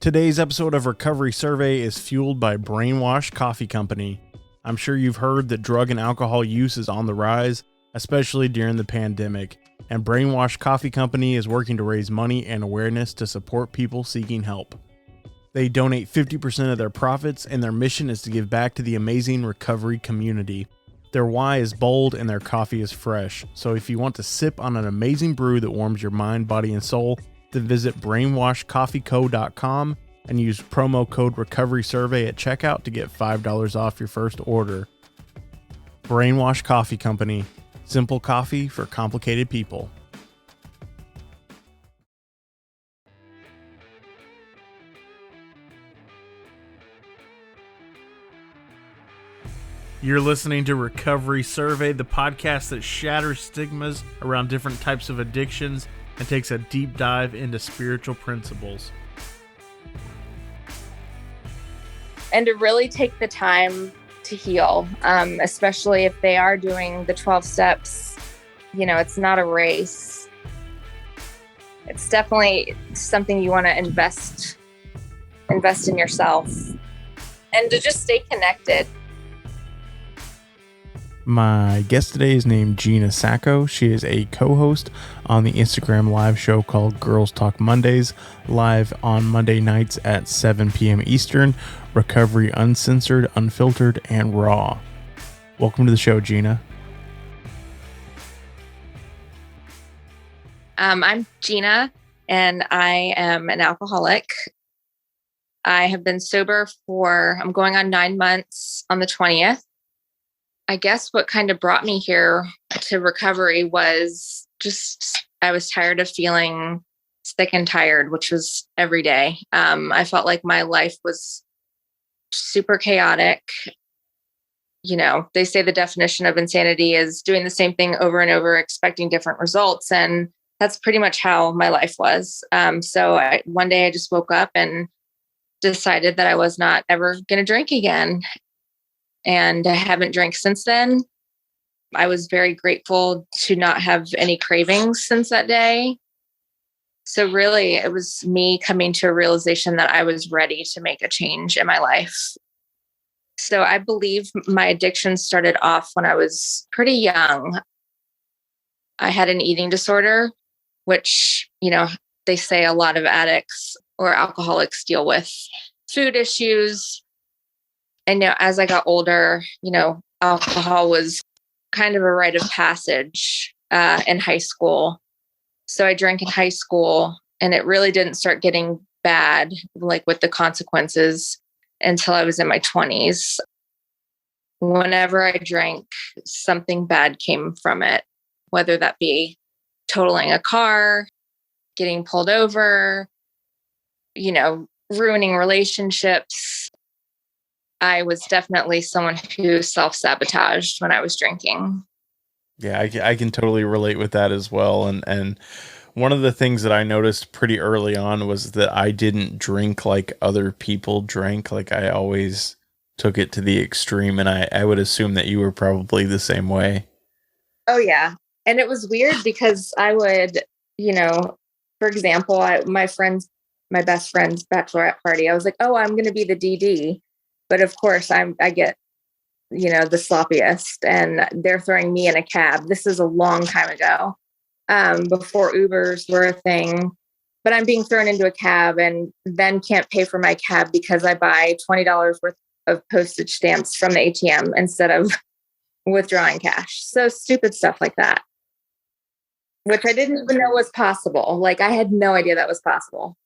Today's episode of Recovery Survey is fueled by Brainwash Coffee Company. I'm sure you've heard that drug and alcohol use is on the rise, especially during the pandemic, and Brainwash Coffee Company is working to raise money and awareness to support people seeking help. They donate 50% of their profits, and their mission is to give back to the amazing recovery community. Their why is bold and their coffee is fresh, so if you want to sip on an amazing brew that warms your mind, body, and soul, then visit brainwashcoffeeco.com and use promo code RECOVERYSURVEY at checkout to get $5 off your first order. Brainwash Coffee Company. Simple coffee for complicated people. You're listening to Recovery Survey, the podcast that shatters stigmas around different types of addictions and takes a deep dive into spiritual principles. And to really take the time to heal, especially if they are doing the 12 steps. You know, it's not a race. It's definitely something you want to invest in yourself and to just stay connected. My guest today is named Gina Sacco. She is a co-host on the Instagram live show called Girls Talk Mondays, live on Monday nights at 7 p.m. Eastern. Recovery uncensored, unfiltered, and raw. Welcome to the show, Gina. I'm Gina, and I am an alcoholic. I have been sober I'm going on 9 months on the 20th. I guess what kind of brought me here to recovery was just, I was tired of feeling sick and tired, which was every day. I felt like my life was super chaotic. You know, they say the definition of insanity is doing the same thing over and over, expecting different results. And that's pretty much how my life was. One day I just woke up and decided that I was not ever going to drink again. And I haven't drank since then. I was very grateful to not have any cravings since that day. So really, it was me coming to a realization that I was ready to make a change in my life. So I believe my addiction started off when I was pretty young. I had an eating disorder, which, you know, they say a lot of addicts or alcoholics deal with food issues. And you know, as I got older, you know, alcohol was kind of a rite of passage in high school. So I drank in high school, and it really didn't start getting bad, like with the consequences, until I was in my 20s. Whenever I drank, something bad came from it, whether that be totaling a car, getting pulled over, you know, ruining relationships. I was definitely someone who self-sabotaged when I was drinking. Yeah, I can totally relate with that as well. And one of the things that I noticed pretty early on was that I didn't drink like other people drank. Like I always took it to the extreme, and I would assume that you were probably the same way. Oh, yeah. And it was weird because I would, you know, for example, my best friend's bachelorette party, I was like, oh, I'm going to be the DD. But of course, I get, you know, the sloppiest, and they're throwing me in a cab. This is a long time ago, before Ubers were a thing. But I'm being thrown into a cab and then can't pay for my cab because I buy $20 worth of postage stamps from the ATM instead of withdrawing cash. So stupid stuff like that, which I didn't even know was possible. Like I had no idea that was possible.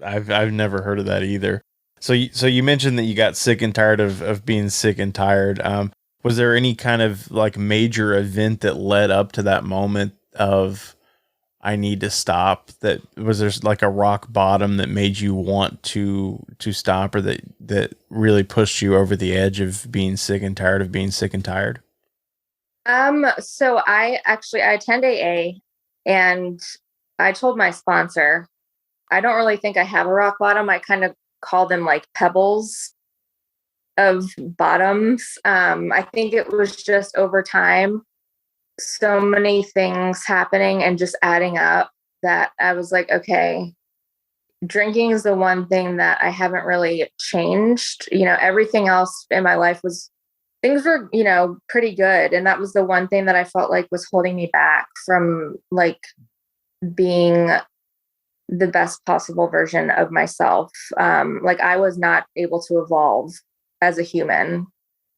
I've never heard of that either. So you mentioned that you got sick and tired of being sick and tired. Was there any kind of like major event that led up to that moment of I need to stop? That was there like a rock bottom that made you want to stop, or that really pushed you over the edge of being sick and tired of being sick and tired? So I attend AA, and I told my sponsor, I don't really think I have a rock bottom. I kind of call them like pebbles of bottoms. I think it was just over time, so many things happening and just adding up that I was like, okay, drinking is the one thing that I haven't really changed. You know, everything else in my life things were, pretty good. And that was the one thing that I felt like was holding me back from like being the best possible version of myself. Like I was not able to evolve as a human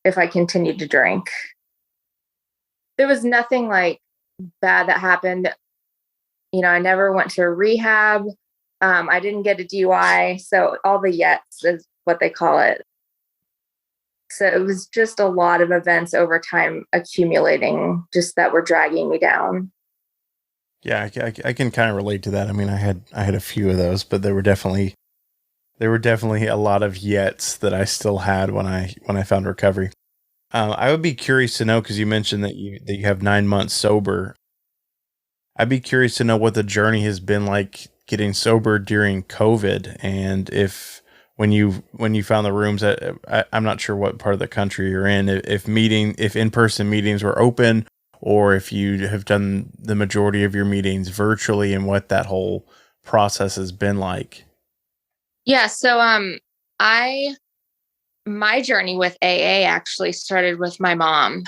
if I continued to drink. There was nothing like bad that happened. I never went to rehab. I didn't get a DUI. So all the yets is what they call it. So it was just a lot of events over time accumulating just that were dragging me down. Yeah, I can kind of relate to that. I mean, I had a few of those, but there were definitely a lot of yets that I still had when I found recovery. I would be curious to know, because you mentioned that you have 9 months sober. I'd be curious to know what the journey has been like getting sober during COVID, and if when you found the rooms, I'm not sure what part of the country you're in, if in-person meetings were open, or if you have done the majority of your meetings virtually, and what that whole process has been like. Yeah. So, my journey with AA actually started with my mom.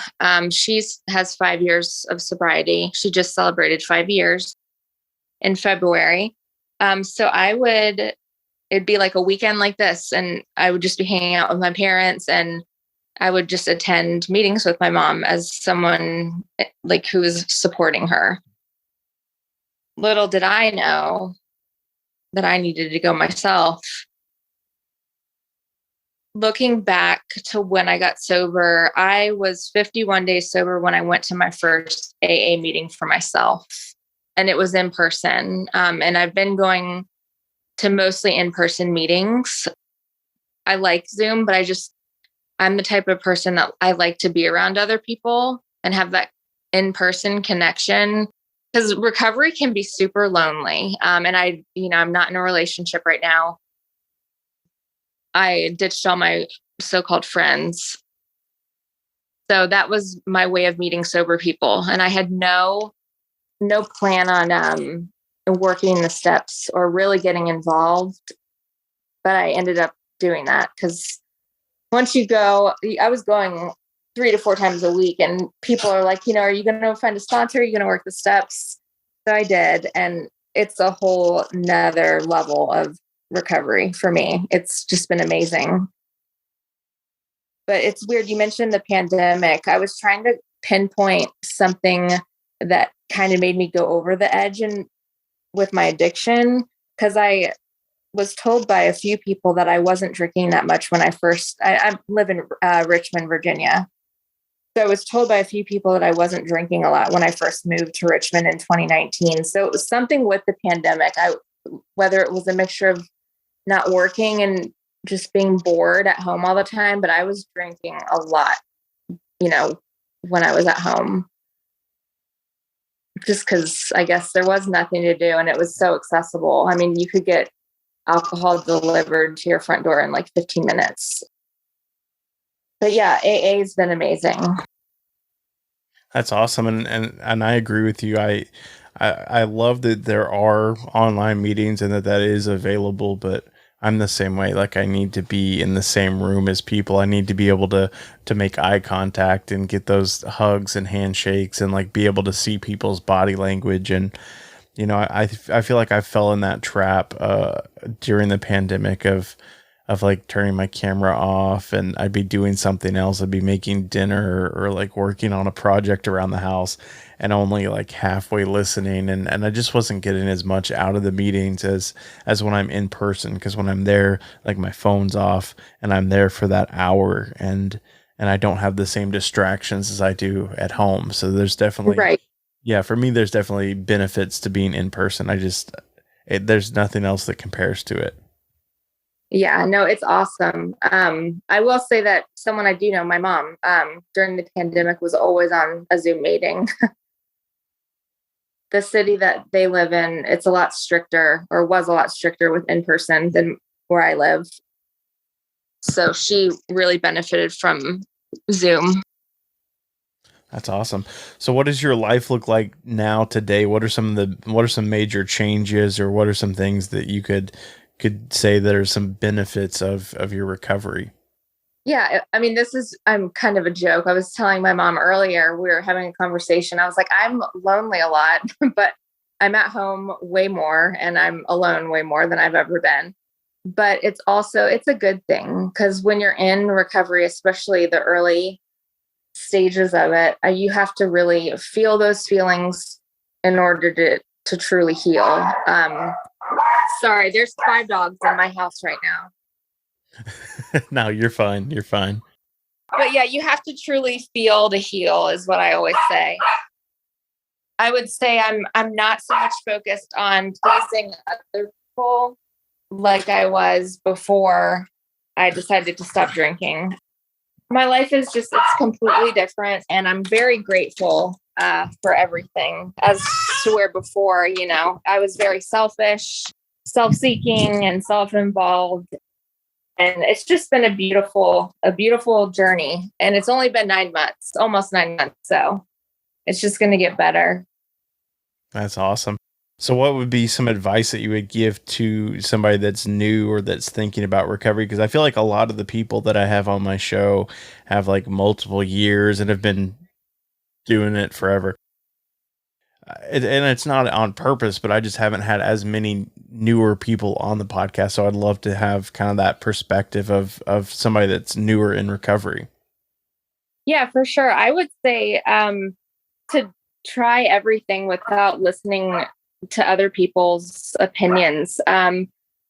She has 5 years of sobriety. She just celebrated 5 years in February. So it'd be like a weekend like this, and I would just be hanging out with my parents, and I would just attend meetings with my mom as someone like who was supporting her. Little did I know that I needed to go myself. Looking back to when I got sober, I was 51 days sober when I went to my first AA meeting for myself, and it was in person. And I've been going to mostly in-person meetings. I like Zoom, but I'm the type of person that I like to be around other people and have that in-person connection, because recovery can be super lonely. And I'm not in a relationship right now. I ditched all my so-called friends. So that was my way of meeting sober people. And I had no plan on working the steps or really getting involved. But I ended up doing that because once you go, I was going 3 to 4 times a week, and people are like, are you going to find a sponsor? Are you going to work the steps? So I did. And it's a whole nother level of recovery for me. It's just been amazing. But it's weird. You mentioned the pandemic. I was trying to pinpoint something that kind of made me go over the edge and with my addiction, because I was told by a few people that I wasn't drinking that much when I live in Richmond, Virginia. So I was told by a few people that I wasn't drinking a lot when I first moved to Richmond in 2019. So it was something with the pandemic. Whether it was a mixture of not working and just being bored at home all the time, but I was drinking a lot, when I was at home. Just because I guess there was nothing to do and it was so accessible. I mean, you could get alcohol delivered to your front door in like 15 minutes. But yeah, AA has been amazing. That's awesome. And I agree with you. I love that there are online meetings and that is available, but I'm the same way. Like, I need to be in the same room as people. I need to be able to make eye contact and get those hugs and handshakes and like be able to see people's body language. And, I feel like I fell in that trap during the pandemic of like turning my camera off, and I'd be doing something else. I'd be making dinner or like working on a project around the house and only like halfway listening. And I just wasn't getting as much out of the meetings as when I'm in person. Because when I'm there, like my phone's off and I'm there for that hour, and I don't have the same distractions as I do at home. So there's definitely, right. Yeah, for me, there's definitely benefits to being in person. There's nothing else that compares to it. Yeah, no, it's awesome. I will say that someone I do know, my mom, during the pandemic was always on a Zoom meeting. The city that they live in, it's a lot stricter, or was a lot stricter with in-person than where I live. So she really benefited from Zoom. That's awesome. So what does your life look like now today? What are some major changes, or what are some things that you could could say that are some benefits of your recovery? Yeah, I mean, I'm kind of a joke. I was telling my mom earlier, we were having a conversation. I was like, I'm lonely a lot, but I'm at home way more and I'm alone way more than I've ever been. But it's a good thing because when you're in recovery, especially the early stages of it, you have to really feel those feelings in order to truly heal. Sorry, there's 5 dogs in my house right now. No, you're fine. You're fine. But yeah, you have to truly feel to heal is what I always say. I would say I'm not so much focused on pleasing other people like I was before I decided to stop drinking. My life is it's completely different, and I'm very grateful for everything. As to where before, I was very selfish, self-seeking, and self-involved. And it's just been a beautiful journey. And it's only been 9 months, almost 9 months. So it's just going to get better. That's awesome. So what would be some advice that you would give to somebody that's new or that's thinking about recovery? Because I feel like a lot of the people that I have on my show have like multiple years and have been doing it forever. And it's not on purpose, but I just haven't had as many newer people on the podcast. So I'd love to have kind of that perspective of somebody that's newer in recovery. Yeah, for sure. I would say to try everything without listening to other people's opinions.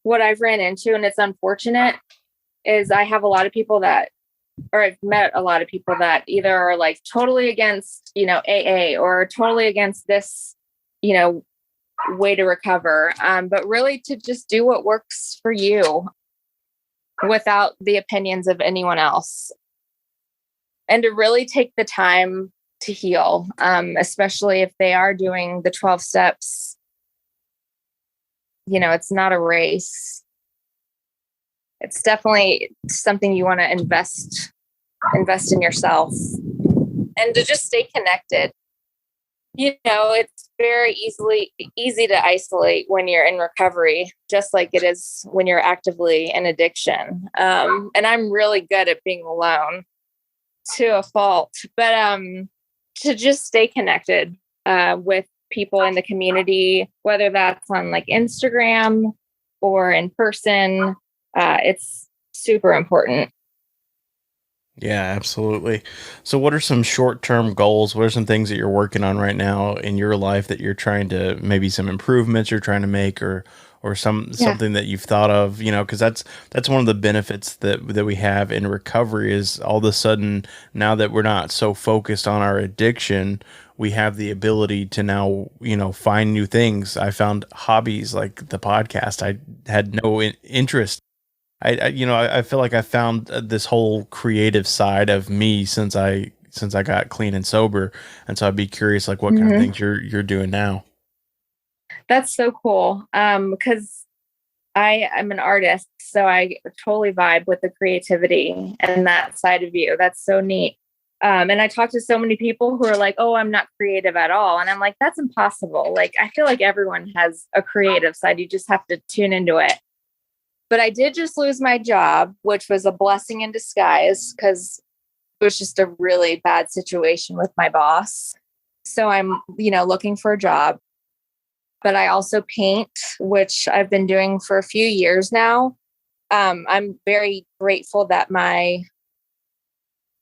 What I've ran into, and it's unfortunate, is I have a lot of people I've met a lot of people that either are like totally against, AA or totally against this, way to recover. But really to just do what works for you without the opinions of anyone else. And to really take the time to heal, especially if they are doing the 12 steps. It's not a race. It's definitely something you want to invest in yourself and to just stay connected. It's very easy to isolate when you're in recovery, just like it is when you're actively in addiction. And I'm really good at being alone to a fault, but to just stay connected with people in the community, whether that's on like Instagram or in person, it's super important. Yeah, absolutely. So what are some short-term goals? What are some things that you're working on right now in your life that you're trying to, maybe some improvements you're trying to make, or something that you've thought of, because that's one of the benefits that we have in recovery is all of a sudden, now that we're not so focused on our addiction, we have the ability to now, find new things. I found hobbies like the podcast. I had no interest. I feel like I found this whole creative side of me since I got clean and sober, and so I'd be curious, like, what kind of things you're doing now. That's so cool. Because I am an artist, so I totally vibe with the creativity and that side of you. That's so neat. And I talk to so many people who are like, "Oh, I'm not creative at all," and I'm like, "That's impossible." Like, I feel like everyone has a creative side. You just have to tune into it. But I did just lose my job, which was a blessing in disguise because it was just a really bad situation with my boss. So I'm, looking for a job. But I also paint, which I've been doing for a few years now. I'm very grateful that my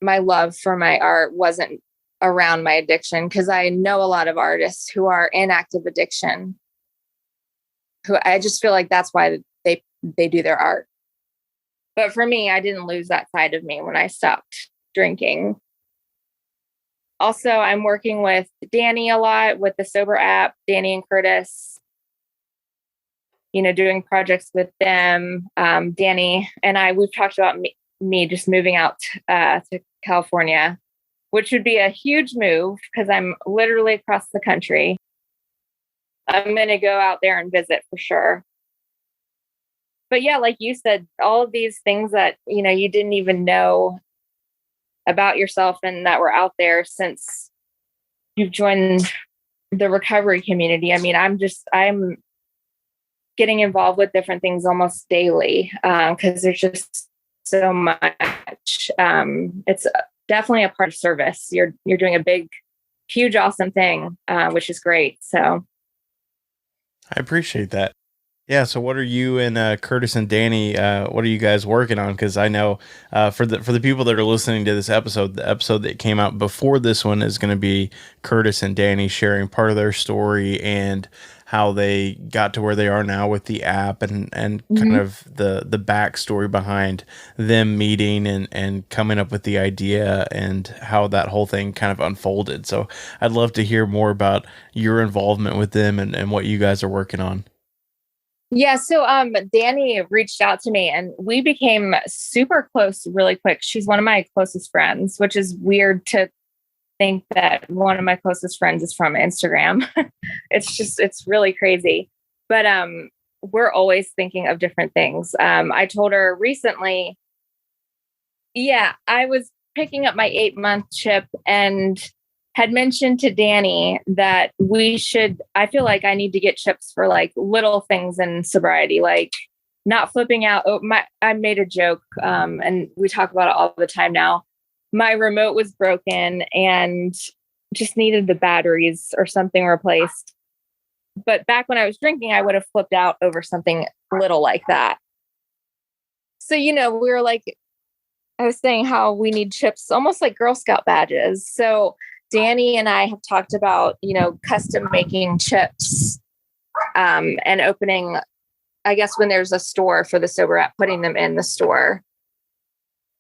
love for my art wasn't around my addiction, because I know a lot of artists who are in active addiction, who I just feel like that's why they do their art. But for me, I didn't lose that side of me when I stopped drinking. Also, I'm working with Danny a lot with the Sober app, Danny and Curtis, doing projects with them. Danny and we've talked about me just moving out to California, which would be a huge move because I'm literally across the country. I'm going to go out there and visit for sure. But yeah, like you said, all of these things that, you didn't even know about yourself and that were out there since you've joined the recovery community. I mean, I'm getting involved with different things almost daily because there's just so much. It's definitely a part of service. You're doing a big, huge, awesome thing, which is great. So I appreciate that. Yeah. So, what are you and Curtis and Danny? What are you guys working on? Because I know for the people that are listening to this episode, the episode that came out before this one is going to be Curtis and Danny sharing part of their story and how they got to where they are now with the app and kind of the backstory behind them meeting and coming up with the idea and how that whole thing kind of unfolded. So I'd love to hear more about your involvement with them and what you guys are working on. yeah, so Danny reached out to me and we became super close really quick. She's one of my closest friends, which is weird to think that one of my closest friends is from Instagram. It's really crazy. But we're always thinking of different things. I told her recently, yeah, I was picking up my 8-month chip and had mentioned to Danny that I feel like I need to get chips for like little things in sobriety, like not flipping out. I made a joke and we talk about it all the time now. My remote was broken and just needed the batteries or something replaced. But back when I was drinking, I would have flipped out over something little like that. So, we were like, I was saying how we need chips, almost like Girl Scout badges. So Danny and I have talked about, custom making chips and opening, I guess, when there's a store for the sober app, putting them in the store.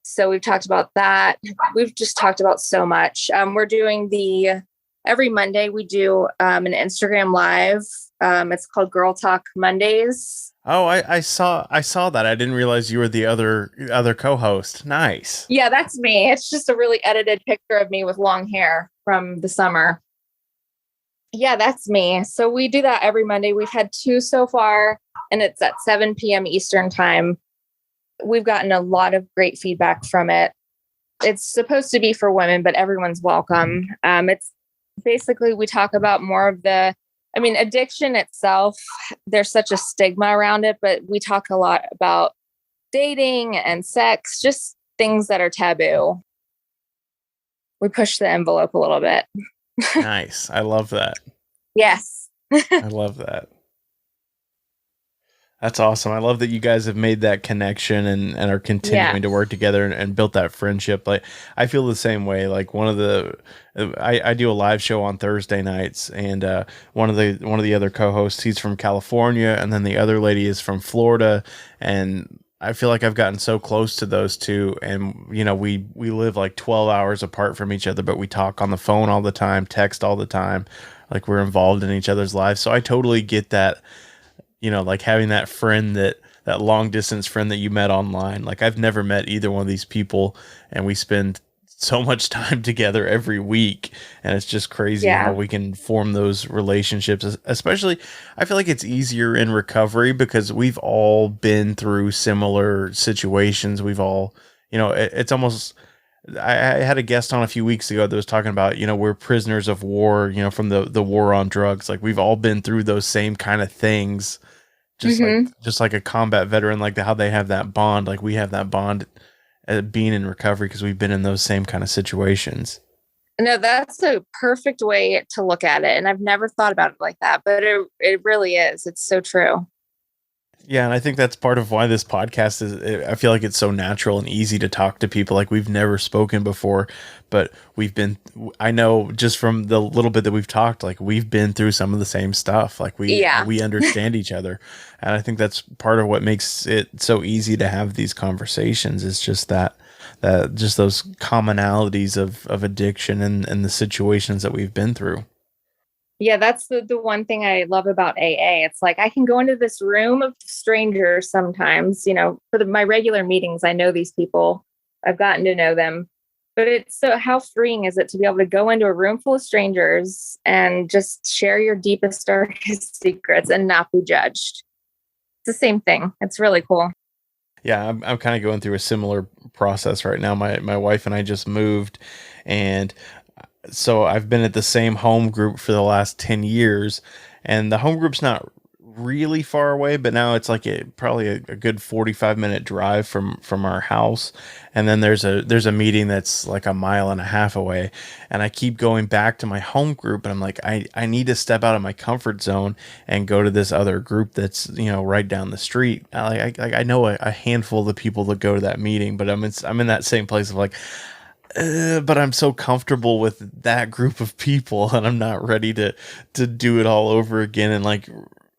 So we've talked about that. We've just talked about so much. We're doing every Monday we do an Instagram live. It's called Girl Talk Mondays. Oh, I saw that. I didn't realize you were the other co-host. Nice. Yeah, that's me. It's just a really edited picture of me with long hair from the summer. Yeah, that's me. So we do that every Monday. We've had 2 so far, and it's at 7 p.m. Eastern time. We've gotten a lot of great feedback from it. It's supposed to be for women, but everyone's welcome. It's basically, we talk about more of addiction itself. There's such a stigma around it, but we talk a lot about dating and sex, just things that are taboo. We push the envelope a little bit. Nice. I love that. Yes. I love that. That's awesome. I love that you guys have made that connection and are continuing to work together and built that friendship. Like, I feel the same way. Like I do a live show on Thursday nights, and one of the other co-hosts, he's from California, and then the other lady is from Florida, and I feel like I've gotten so close to those two, and we live like 12 hours apart from each other, but we talk on the phone all the time, text all the time, like we're involved in each other's lives. So I totally get that. Like having that friend, that long distance friend that you met online. Like, I've never met either one of these people, and we spend so much time together every week, and it's just crazy how we can form those relationships. Especially, I feel like it's easier in recovery because we've all been through similar situations. We've all, it's almost, I had a guest on a few weeks ago that was talking about, we're prisoners of war, from the war on drugs. Like, we've all been through those same kind of things. Just like a combat veteran, like how they have that bond, like we have that bond being in recovery because we've been in those same kind of situations. No, that's a perfect way to look at it. And I've never thought about it like that, but it really is. It's so true. Yeah, and I think that's part of why this podcast I feel like it's so natural and easy to talk to people. Like, we've never spoken before, but I know just from the little bit that we've talked, like we've been through some of the same stuff. Like we understand each other. And I think that's part of what makes it so easy to have these conversations, is just that just those commonalities of addiction and the situations that we've been through. Yeah, that's the one thing I love about AA. It's like I can go into this room of strangers sometimes, for my regular meetings. I know these people, I've gotten to know them, but it's so, how freeing is it to be able to go into a room full of strangers and just share your deepest, darkest secrets and not be judged? It's the same thing. It's really cool. Yeah, I'm kind of going through a similar process right now. My wife and I just moved, and so I've been at the same home group for the last 10 years, and the home group's not really far away, but now it's like probably a good 45-minute drive from our house. And then there's a meeting that's like a mile and a half away. And I keep going back to my home group, and I'm like, I need to step out of my comfort zone and go to this other group that's, right down the street. I know a handful of the people that go to that meeting, but I'm in that same place of like, but I'm so comfortable with that group of people, and I'm not ready to do it all over again and like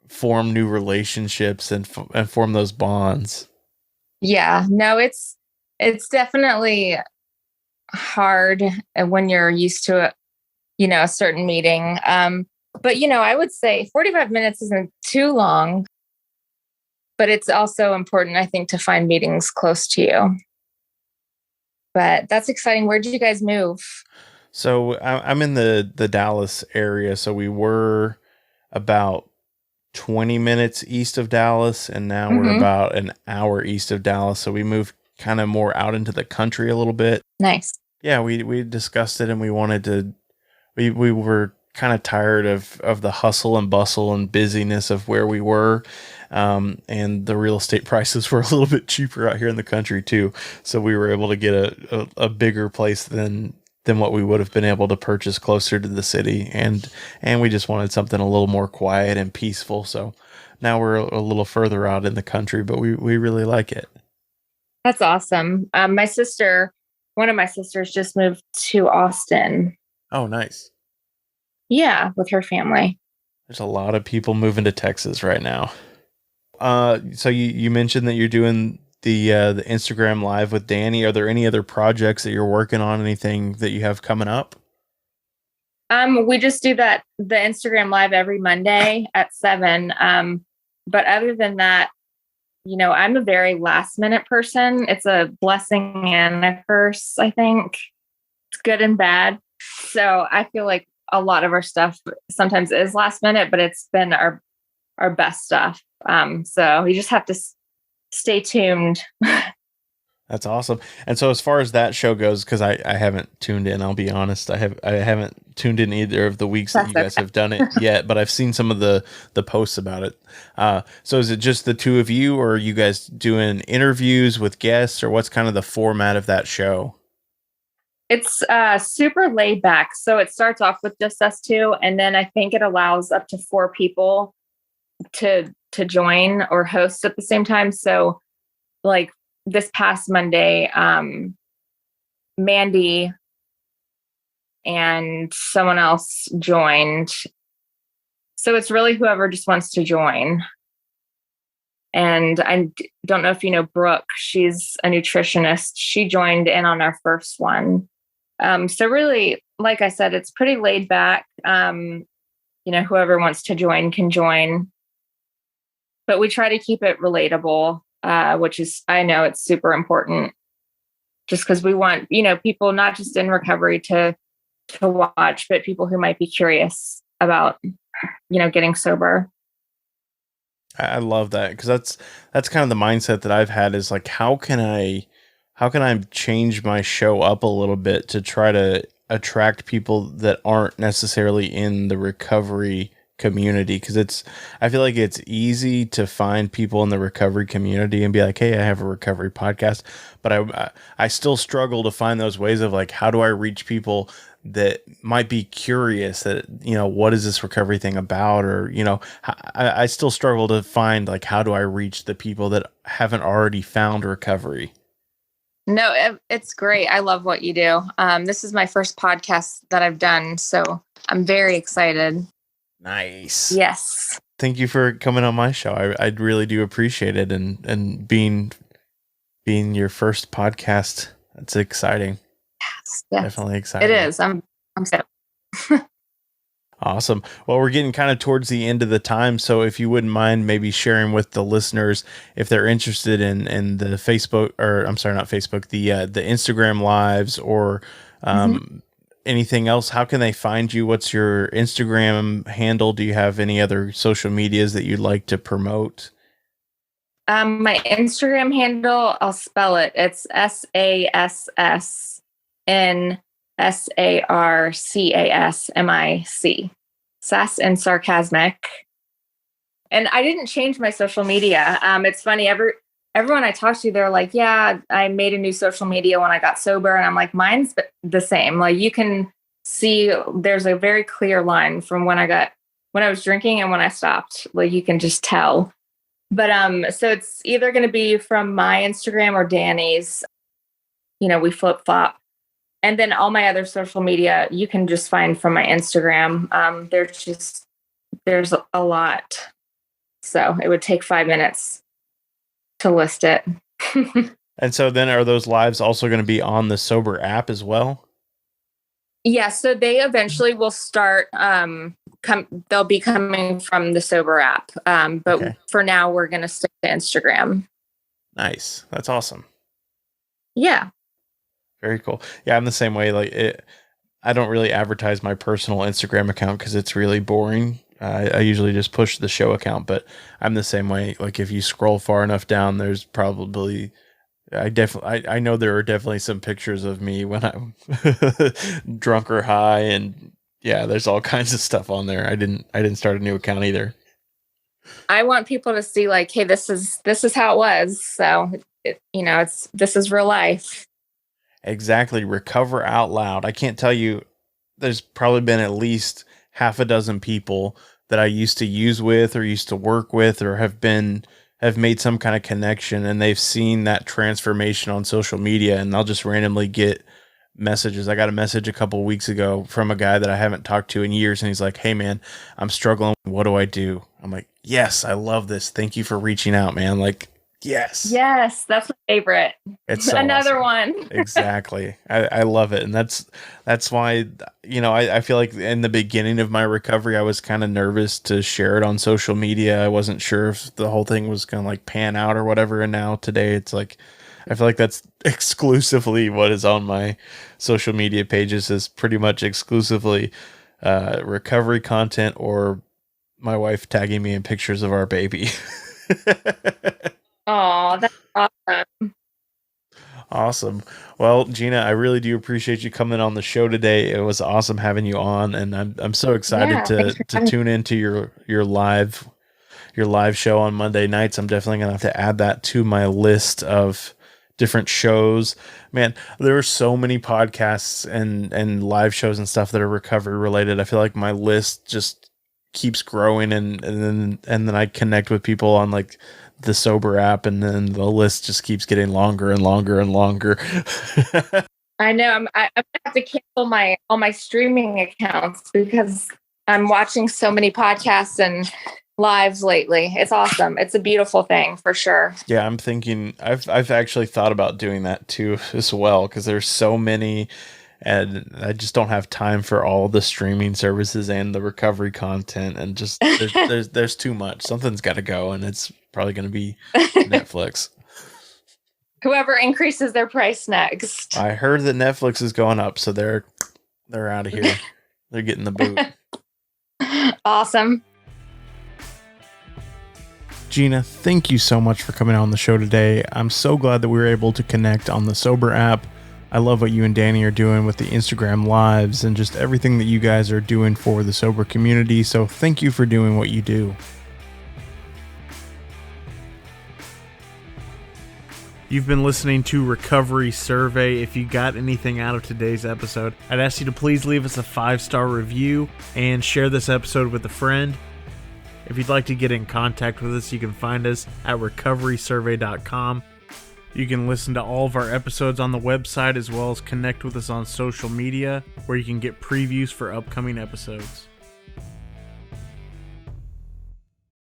form new relationships and form those bonds. Yeah, no, it's definitely hard when you're used to a certain meeting. But I would say 45 minutes isn't too long, but it's also important, I think, to find meetings close to you. But that's exciting. Where did you guys move? So I'm in the Dallas area. So we were about 20 minutes east of Dallas, and now we're Mm-hmm. about an hour east of Dallas. So we moved kind of more out into the country a little bit. Nice. Yeah, we discussed it, and we wanted to. We were kind of tired of the hustle and bustle and busyness of where we were, and the real estate prices were a little bit cheaper out here in the country too. So we were able to get a bigger place than what we would have been able to purchase closer to the city, and we just wanted something a little more quiet and peaceful. So now we're a little further out in the country, but we really like it. That's awesome. One of my sisters just moved to Austin. Oh, nice. Yeah, with her family. There's a lot of people moving to Texas right now. So you mentioned that you're doing the Instagram live with Danny. Are there any other projects that you're working on? Anything that you have coming up? We just do the Instagram live every Monday at 7. But other than that, I'm a very last minute person. It's a blessing and a curse, I think. It's good and bad. So I feel like a lot of our stuff sometimes is last minute, but it's been our best stuff. So you just have to stay tuned. That's awesome. And so as far as that show goes, because I haven't tuned in, I'll be honest, I haven't tuned in either of the weeks that you guys have done it yet, but I've seen some of the posts about it. So is it just the two of you, or are you guys doing interviews with guests, or what's kind of the format of that show? It's super laid back. So it starts off with just us two, and then I think it allows up to 4 people to join or host at the same time. So like this past Monday, Mandy and someone else joined. So it's really whoever just wants to join. And I don't know if you know Brooke, she's a nutritionist. She joined in on our first one. So really, like I said, it's pretty laid back. Whoever wants to join can join. But we try to keep it relatable, which is, I know it's super important, just because we want, people not just in recovery to watch, but people who might be curious about, getting sober. I love that, because that's kind of the mindset that I've had, is like, how can I change my show up a little bit to try to attract people that aren't necessarily in the recovery community? Because I feel like it's easy to find people in the recovery community and be like, hey, I have a recovery podcast, but I still struggle to find those ways of like, how do I reach people that might be curious that, what is this recovery thing about? Or, I still struggle to find, like, how do I reach the people that haven't already found recovery? No, it's great. I love what you do. This is my first podcast that I've done, so I'm very excited. Nice. Yes. Thank you for coming on my show. I really do appreciate it, and being your first podcast. That's exciting. Yes. Definitely exciting. It is. I'm so. Awesome. Well, we're getting kind of towards the end of the time, so if you wouldn't mind maybe sharing with the listeners, if they're interested in the Facebook, or I'm sorry, not Facebook, the Instagram lives, or anything else, how can they find you? What's your Instagram handle? Do you have any other social medias that you'd like to promote? My Instagram handle, I'll spell it. It's SASSNSARCASMIC. Sass and Sarcasmic. And I didn't change my social media. It's funny. Everyone I talk to, they're like, yeah, I made a new social media when I got sober. And I'm like, mine's the same. Like you can see there's a very clear line from when I was drinking and when I stopped. Like you can just tell. But so it's either going to be from my Instagram or Danny's. We flip flop. And then all my other social media you can just find from my Instagram. There's a lot. So it would take 5 minutes to list it. And so then are those lives also going to be on the Sober app as well? Yeah, so they eventually will start, they'll be coming from the Sober app. But okay. For now, we're going to stick to Instagram. Nice. That's awesome. Yeah. Very cool. Yeah, I'm the same way. I don't really advertise my personal Instagram account because it's really boring. I usually just push the show account, but I'm the same way. Like if you scroll far enough down, there's probably, I know there are definitely some pictures of me when I'm drunk or high, and yeah, there's all kinds of stuff on there. I didn't start a new account either. I want people to see like, hey, this is how it was. So this is real life. Exactly. Recover out loud. I can't tell you. There's probably been at least half a dozen people that I used to use with or used to work with or have made some kind of connection, and they've seen that transformation on social media, and I'll just randomly get messages. I got a message a couple of weeks ago from a guy that I haven't talked to in years, and he's like, "Hey man, I'm struggling. What do I do?" I'm like, "Yes, I love this. Thank you for reaching out, man." Like, yes, that's my favorite. It's so another awesome. one. Exactly. I love it. And that's why, I feel like in the beginning of my recovery, I was kind of nervous to share it on social media. I wasn't sure if the whole thing was going to like pan out or whatever. And now today it's like, I feel like that's exclusively what is on my social media pages, is pretty much exclusively recovery content or my wife tagging me in pictures of our baby. Oh, that's awesome. Awesome. Well, Gina, I really do appreciate you coming on the show today. It was awesome having you on, and I'm so excited to tune into your live show on Monday nights. I'm definitely gonna have to add that to my list of different shows. Man, there are so many podcasts and live shows and stuff that are recovery related. I feel like my list just keeps growing, and then I connect with people on like the Sober app, and then the list just keeps getting longer and longer and longer. I know. I'm gonna have to cancel all my streaming accounts because I'm watching so many podcasts and lives lately. It's awesome. It's a beautiful thing for sure. Yeah, I'm thinking I've actually thought about doing that too as well, because there's so many, and I just don't have time for all the streaming services and the recovery content, and just there's too much. Something's got to go, and it's probably going to be Netflix. Whoever increases their price next. I heard that Netflix is going up, so they're out of here. They're getting the boot. Awesome. Gina, thank you so much for coming on the show today. I'm so glad that we were able to connect on the Sober app. I love what you and Danny are doing with the Instagram lives and just everything that you guys are doing for the sober community. So thank you for doing what you do. You've been listening to Recovery Survey. If you got anything out of today's episode, I'd ask you to please leave us a 5-star review and share this episode with a friend. If you'd like to get in contact with us, you can find us at recoverysurvey.com. You can listen to all of our episodes on the website, as well as connect with us on social media, where you can get previews for upcoming episodes.